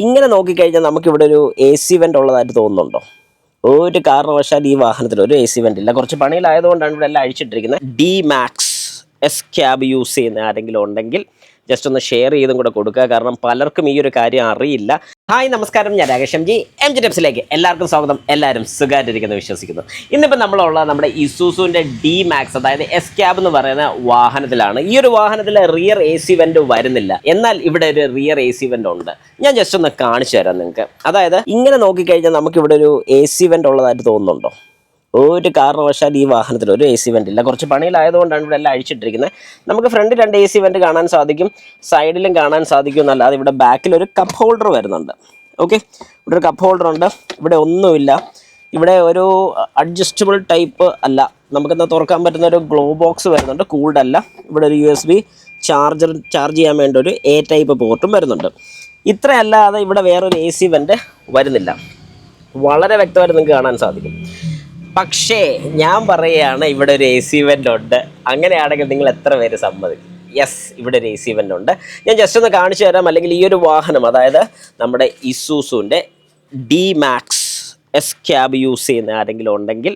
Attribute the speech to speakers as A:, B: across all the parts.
A: ഇങ്ങനെ നോക്കിക്കഴിഞ്ഞാൽ നമുക്കിവിടെ ഒരു എ സി വെൻ്റ് ഉള്ളതായിട്ട് തോന്നുന്നുണ്ടോ? ഒരു കാരണവശാൽ ഈ വാഹനത്തിൽ ഒരു എ സി വെൻ്റ് ഇല്ല. കുറച്ച് പണിയിലായതുകൊണ്ടാണ് ഇവിടെ എല്ലാം അഴിച്ചിട്ടിരിക്കുന്നത്. D Max S cab use ചെയ്യുന്ന ആരെങ്കിലും ഉണ്ടെങ്കിൽ ജസ്റ്റ് ഒന്ന് ഷെയർ ചെയ്തും കൂടെ കൊടുക്കുക. കാരണം പലർക്കും ഈ ഒരു കാര്യം അറിയില്ല. ഹായ് നമസ്കാരം, ഞാൻ രാകേഷ് MG ടിപ്സിലേക്ക് എല്ലാവർക്കും സ്വാഗതം. എല്ലാവരും സുഖമായിട്ടിരിക്കുന്നു വിശ്വസിക്കുന്നു. ഇന്നിപ്പോൾ നമ്മളുള്ള നമ്മുടെ ഇസൂസുവിൻ്റെ ഡി മാക്സ്, അതായത് എസ് ക്യാബ് എന്ന് പറയുന്ന വാഹനത്തിലാണ്. ഈ ഒരു വാഹനത്തിൽ റിയർ എ സി വെൻ്റ് വരുന്നില്ല, എന്നാൽ ഇവിടെ ഒരു റിയർ എ സി വെൻ്റ് ഉണ്ട്. ഞാൻ ജസ്റ്റ് ഒന്ന് കാണിച്ചു തരാം നിങ്ങൾക്ക്. അതായത് ഇങ്ങനെ നോക്കിക്കഴിഞ്ഞാൽ നമുക്കിവിടെ ഒരു എ സി വെൻ്റ് ഉള്ളതായിട്ട് തോന്നുന്നുണ്ടോ? ഒരു കാരണവശാൽ ഈ വാഹനത്തിൽ ഒരു എ സി വെൻ്റ് ഇല്ല. കുറച്ച് പണിയിലായതുകൊണ്ടാണ് ഇവിടെ എല്ലാം അഴിച്ചിട്ടിരിക്കുന്നത്. നമുക്ക് ഫ്രണ്ടിൽ 2 എ സി വെൻ്റ് കാണാൻ സാധിക്കും, സൈഡിലും കാണാൻ സാധിക്കും എന്നല്ലാതെ ഇവിടെ ബാക്കിൽ ഒരു കപ്പ് ഹോൾഡർ വരുന്നുണ്ട്. ഓക്കെ, ഇവിടെ ഒരു കപ്പ് ഹോൾഡർ ഉണ്ട്. ഇവിടെ ഒന്നുമില്ല. ഇവിടെ ഒരു അഡ്ജസ്റ്റബിൾ ടൈപ്പ് അല്ല, നമുക്കെന്താ തുറക്കാൻ പറ്റുന്ന ഒരു ഗ്ലോ ബോക്സ് വരുന്നുണ്ട്, കൂൾഡ് അല്ല. ഇവിടെ ഒരു USB ചാർജ് ചെയ്യാൻ വേണ്ട ഒരു A ടൈപ്പ് പോർട്ടും വരുന്നുണ്ട്. ഇത്രയല്ലാതെ ഇവിടെ വേറൊരു എ സി വെൻ്റ് വരുന്നില്ല. വളരെ വ്യക്തമായിട്ട് നിങ്ങൾക്ക് കാണാൻ സാധിക്കും. പക്ഷേ ഞാൻ പറയുകയാണ്, ഇവിടെ ഒരു എ സി വെൻ്റ് ഉണ്ട്. അങ്ങനെയാണെങ്കിൽ നിങ്ങൾ എത്ര പേര് സമ്മതിക്കും? യെസ്, ഇവിടെ ഒരു എ സി വെൻ്റ് ഉണ്ട്. ഞാൻ ജസ്റ്റ് ഒന്ന് കാണിച്ചു തരാം. അല്ലെങ്കിൽ ഈ ഒരു വാഹനം, അതായത് നമ്മുടെ ഇസൂസുവിൻ്റെ D Max S cab use ചെയ്യുന്ന ആരെങ്കിലും ഉണ്ടെങ്കിൽ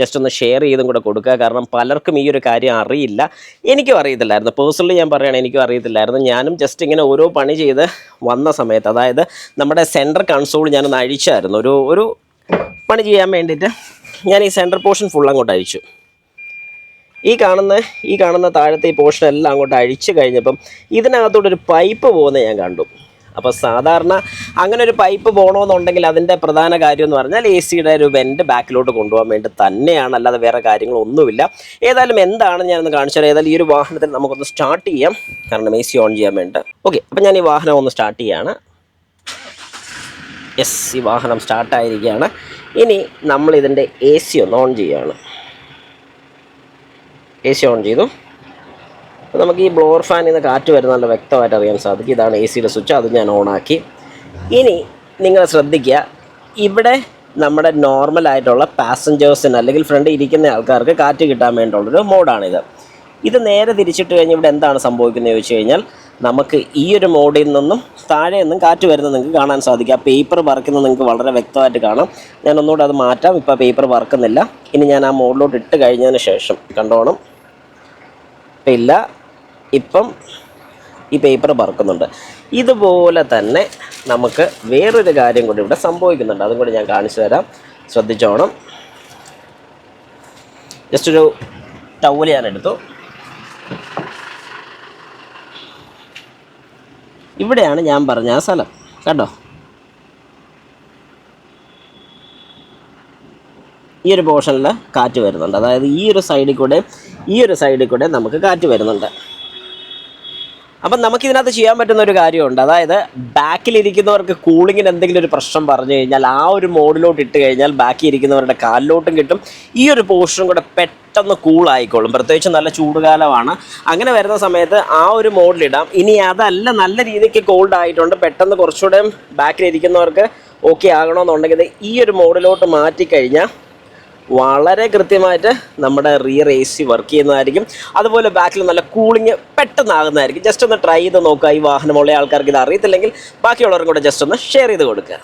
A: ജസ്റ്റ് ഒന്ന് ഷെയർ ചെയ്തും കൂടെ കൊടുക്കുക. കാരണം പലർക്കും ഈ ഒരു കാര്യം അറിയില്ല. എനിക്കും അറിയത്തില്ലായിരുന്നു. പേഴ്സണലി ഞാൻ പറയുകയാണ്, എനിക്കും അറിയത്തില്ലായിരുന്നു. ഞാനും ജസ്റ്റ് ഇങ്ങനെ ഓരോ പണി ചെയ്ത് വന്ന സമയത്ത്, അതായത് നമ്മുടെ സെൻറ്റർ കൺസോൾ ഞാനൊന്ന് അഴിച്ചായിരുന്നു. ഒരു പണി ചെയ്യാൻ വേണ്ടിയിട്ട് ഞാൻ ഈ സെൻറ്റർ പോർഷൻ ഫുൾ അങ്ങോട്ട് അഴിച്ചു. ഈ കാണുന്ന താഴത്തെ ഈ പോർഷൻ എല്ലാം അങ്ങോട്ട് അഴിച്ചു കഴിഞ്ഞപ്പം ഇതിനകത്തോട്ടൊരു പൈപ്പ് പോകുന്നത് ഞാൻ കണ്ടു. അപ്പോൾ സാധാരണ അങ്ങനെ ഒരു പൈപ്പ് പോകണമെന്നുണ്ടെങ്കിൽ അതിൻ്റെ പ്രധാന കാര്യം എന്ന് പറഞ്ഞാൽ എ സിയുടെ ഒരു വെൻ്റ് ബാക്കിലോട്ട് കൊണ്ടുപോകാൻ വേണ്ടി തന്നെയാണ്, അല്ലാതെ വേറെ കാര്യങ്ങളൊന്നുമില്ല. ഏതായാലും എന്താണെന്ന് ഞാനൊന്ന് കാണിച്ചു തരാം. ഏതായാലും ഈ ഒരു വാഹനത്തിൽ നമുക്കൊന്ന് സ്റ്റാർട്ട് ചെയ്യാം, കാരണം AC ഓൺ ചെയ്യാൻ വേണ്ടി. ഓക്കെ, അപ്പോൾ ഞാൻ ഈ വാഹനം ഒന്ന് സ്റ്റാർട്ട് ചെയ്യുകയാണ്. യെസ്, ഈ വാഹനം സ്റ്റാർട്ടായിരിക്കുകയാണ്. ഇനി നമ്മളിതിൻ്റെ AC ഒന്ന് ഓൺ ചെയ്യുകയാണ്. AC ഓൺ ചെയ്തു. അപ്പോൾ നമുക്ക് ഈ ബ്ലോവർ ഫാനിൽ നിന്ന് കാറ്റ് വരുന്ന നല്ല വ്യക്തമായിട്ട് അറിയാൻ സാധിക്കും. ഇതാണ് ACയുടെ സ്വിച്ച്, അത് ഞാൻ ഓണാക്കി. ഇനി നിങ്ങൾ ശ്രദ്ധിക്കുക, ഇവിടെ നമ്മുടെ നോർമലായിട്ടുള്ള പാസഞ്ചേഴ്സിന് അല്ലെങ്കിൽ ഫ്രണ്ടിൽ ഇരിക്കുന്ന ആൾക്കാർക്ക് കാറ്റ് കിട്ടാൻ വേണ്ടിയുള്ളൊരു മോഡാണിത്. ഇത് നേരെ തിരിച്ചിട്ട് കഴിഞ്ഞ് ഇവിടെ എന്താണ് സംഭവിക്കുന്നത് ചോദിച്ചു കഴിഞ്ഞാൽ, നമുക്ക് ഈ ഒരു മോഡിൽ നിന്നും താഴെ നിന്നും കാറ്റ് വരുന്നത് നിങ്ങൾക്ക് കാണാൻ സാധിക്കും. ആ പേപ്പർ വറക്കുന്നത് നിങ്ങൾക്ക് വളരെ വ്യക്തമായിട്ട് കാണാം. ഞാൻ ഒന്നുകൂടെ അത് മാറ്റാം. ഇപ്പോൾ പേപ്പർ വറക്കുന്നില്ല. ഇനി ഞാൻ ആ മോഡിലോട്ട് ഇട്ട് കഴിഞ്ഞതിന് ശേഷം കണ്ടോണം, ഇല്ല, ഇപ്പം ഈ പേപ്പർ വറക്കുന്നുണ്ട്. ഇതുപോലെ തന്നെ നമുക്ക് വേറൊരു കാര്യം കൂടി ഇവിടെ സംഭവിക്കുന്നുണ്ട്. അതും കൂടി ഞാൻ കാണിച്ചു തരാം, ശ്രദ്ധിച്ചോണം. ജസ്റ്റ് ഒരു ടവൽ ഞാൻ എടുത്തു. ഇവിടെയാണ് ഞാൻ പറഞ്ഞ ആ സ്ഥലം, കേട്ടോ. ഈ ഒരു പോർഷനിൽ കാറ്റ് വരുന്നുണ്ട്. അതായത് ഈ ഒരു സൈഡിൽ കൂടെ നമുക്ക് കാറ്റ് വരുന്നുണ്ട്. അപ്പം നമുക്കിതിനകത്ത് ചെയ്യാൻ പറ്റുന്ന ഒരു കാര്യമുണ്ട്. അതായത് ബാക്കിലിരിക്കുന്നവർക്ക് കൂളിങ്ങിന് എന്തെങ്കിലും ഒരു പ്രശ്നം പറഞ്ഞു കഴിഞ്ഞാൽ ആ ഒരു മോഡിലോട്ട് ഇട്ട് കഴിഞ്ഞാൽ ബാക്കി ഇരിക്കുന്നവരുടെ കാലിലോട്ടും കിട്ടും. ഈ ഒരു പോർഷനും കൂടെ പെട്ടെന്ന് കൂളായിക്കോളും. പ്രത്യേകിച്ച് നല്ല ചൂടുകാലമാണ്. അങ്ങനെ വരുന്ന സമയത്ത് ആ ഒരു മോഡിലിടാം. ഇനി അതല്ല, നല്ല രീതിക്ക് കോൾഡ് ആയിട്ടുണ്ട്, പെട്ടെന്ന് കുറച്ചുകൂടെ ബാക്കിലിരിക്കുന്നവർക്ക് ഓക്കെ ആകണമെന്നുണ്ടെങ്കിൽ ഈ ഒരു മോഡിലോട്ട് മാറ്റിക്കഴിഞ്ഞാൽ വളരെ കൃത്യമായിട്ട് നമ്മുടെ റിയർ AC വർക്ക് ചെയ്യുന്നതായിരിക്കും. അതുപോലെ ബാക്കിൽ നല്ല കൂളിങ് പെട്ടെന്നാകുന്നതായിരിക്കും. ജസ്റ്റ് ഒന്ന് ട്രൈ ചെയ്ത് നോക്കുക. ഈ വാഹനമുള്ള ആൾക്കാർക്ക് ഇത് അറിയത്തില്ലെങ്കിൽ ബാക്കിയുള്ളവർക്കും കൂടെ ജസ്റ്റ് ഒന്ന് ഷെയർ ചെയ്ത് കൊടുക്കുക.